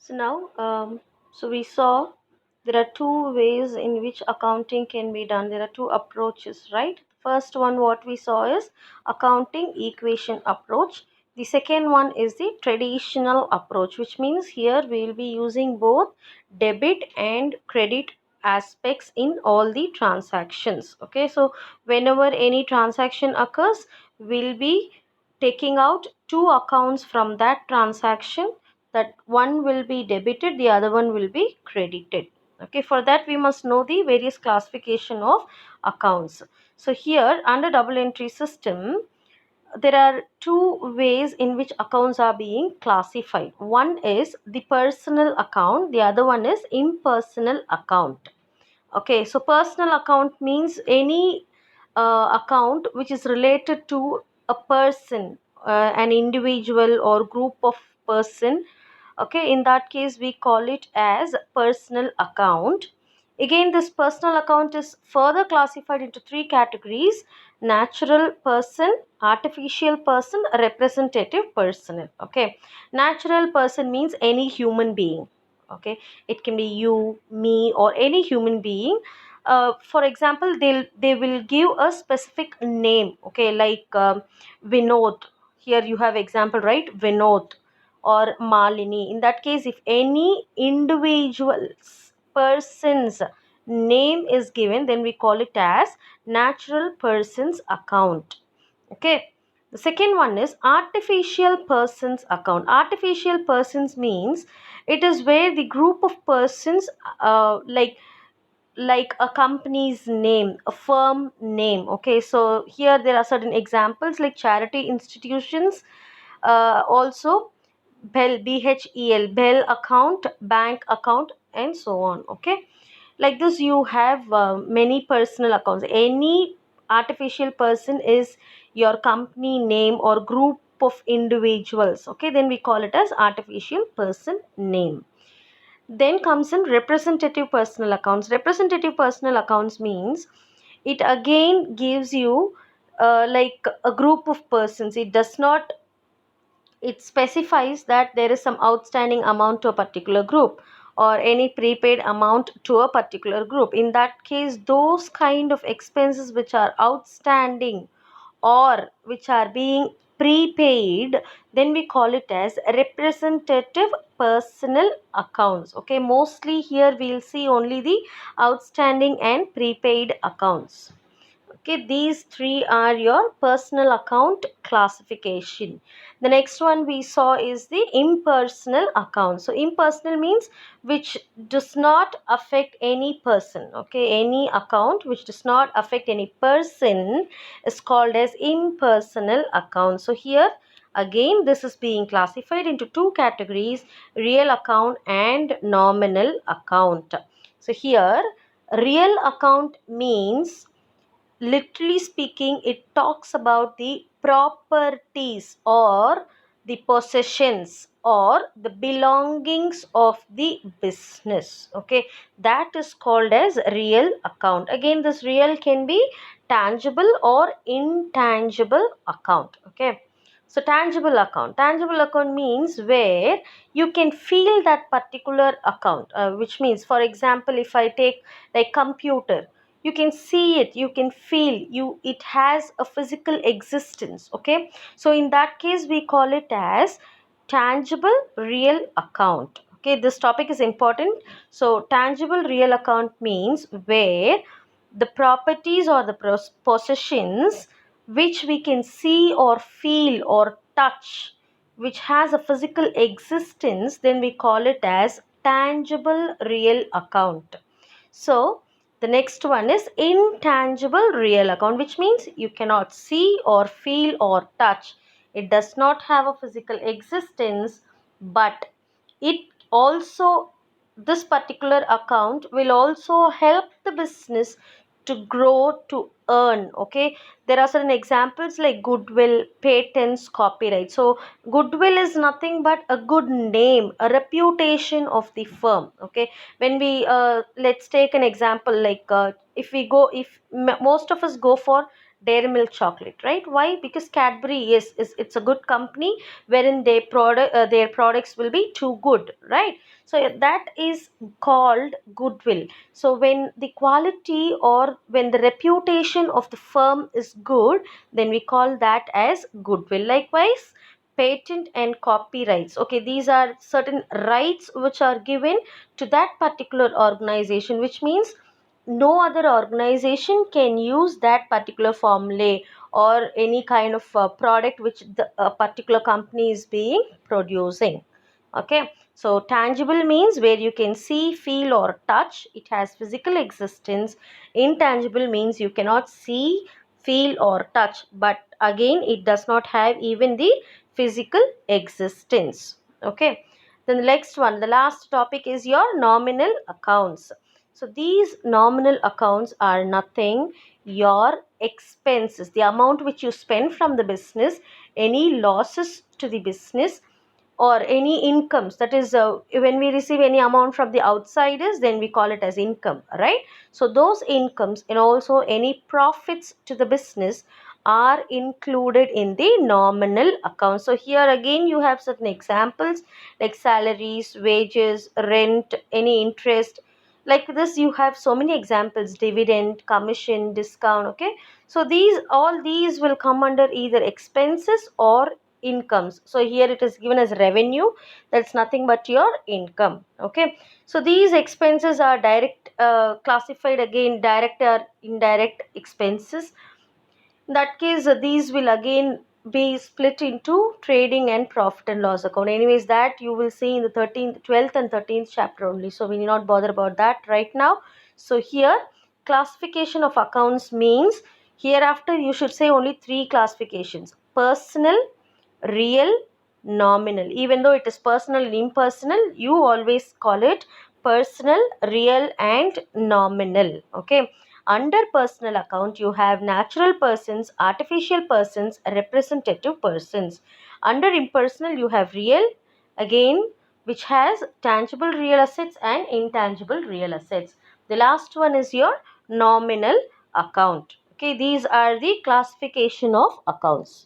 So now, so we saw there are two ways in which accounting can be done. There are two approaches, right? First one, what we saw is accounting equation approach. The second one is the traditional approach, which means here we will be using both debit and credit aspects in all the transactions. Okay, so whenever any transaction occurs, we'll be taking out two accounts from that transaction, that one will be debited, the other one will be credited. Okay, for that we must know the various classification of accounts. So here under double entry system, there are two ways in which accounts are being classified. One is the personal account, the other one is impersonal account. Okay, so personal account means any account which is related to a person, an individual or group of person. Okay, in that case we call it as personal account. Again, this personal account is further classified into three categories: natural person, artificial person, representative person. Okay, natural person means any human being. Okay, it can be you, me, or any human being. For example, they will give a specific name. Okay, like Vinod. Here you have example, right? Vinod or Malini. In that case, if any individual's person's name is given, then we call it as natural person's account. Okay. The second one is artificial persons account. Artificial persons means it is where the group of persons, like a company's name, a firm name. Okay, so here there are certain examples like charity institutions, also BHEL, Bell account, bank account, and so on. Okay, like this you have many personal accounts. Any artificial person is your company name or group of individuals. Okay, then we call it as artificial person name. Then comes in representative personal accounts. Representative personal accounts means it again gives you like a group of persons. It does not, it specifies that there is some outstanding amount to a particular group or any prepaid amount to a particular group. In that case, those kind of expenses which are outstanding or which are being prepaid, then we call it as representative personal accounts. Okay, mostly here we'll see only the outstanding and prepaid accounts. Okay, these three are your personal account classification. The next one we saw is the impersonal account. So impersonal means which does not affect any person. Okay, any account which does not affect any person is called as impersonal account. So here again this is being classified into two categories: real account and nominal account. So here real account means, literally speaking, it talks about the properties or the possessions or the belongings of the business. Okay, that is called as real account. Again, this real can be tangible or intangible account. Okay, so tangible account means where you can feel that particular account, which means, for example, if I take like computer, you can see it, you can feel you, it has a physical existence. Okay, so in that case we call it as tangible real account. Okay, this topic is important. So tangible real account means where the properties or the possessions which we can see or feel or touch, which has a physical existence, then we call it as tangible real account. So the next one is intangible real account, which means you cannot see or feel or touch. It does not have a physical existence, but it also, this particular account will also help the business to grow, to earn. Okay, there are certain examples like goodwill, patents, copyright. So goodwill is nothing but a good name, a reputation of the firm. Okay, when we let's take an example like if we go, if most of us go for Dairy Milk chocolate, right? Why? Because Cadbury is it's a good company wherein their products will be too good, right? So that is called goodwill. So when the quality or when the reputation of the firm is good, then we call that as goodwill. Likewise, patent and copyrights. Okay, these are certain rights which are given to that particular organization, which means no other organization can use that particular formula or any kind of product which the particular company is being producing. Okay, so tangible means where you can see, feel or touch. It has physical existence. Intangible means you cannot see, feel or touch, but again it does not have even the physical existence. Okay, then the next one, the last topic is your nominal accounts. So these nominal accounts are nothing, your expenses, the amount which you spend from the business, any losses to the business, or any incomes. That is, when we receive any amount from the outsiders, then we call it as income, right? So those incomes and also any profits to the business are included in the nominal account. So here again you have certain examples like salaries, wages, rent, any interest. Like this you have so many examples: dividend, commission, discount. Okay, so these all these will come under either expenses or incomes. So here it is given as revenue. That's nothing but your income. Okay, so these expenses are direct, classified again direct or indirect expenses. In that case, these will again be split into trading and profit and loss account. Anyways, that you will see in the 13th, 12th and 13th chapter only. So we need not bother about that right now. So here, classification of accounts means hereafter you should say only three classifications: personal, real, nominal. Even though it is personal and impersonal, you always call it personal, real and nominal. Okay, under personal account you have natural persons, artificial persons, representative persons. Under impersonal you have real, again, which has tangible real assets and intangible real assets. The last one is your nominal account. Okay, these are the classification of accounts.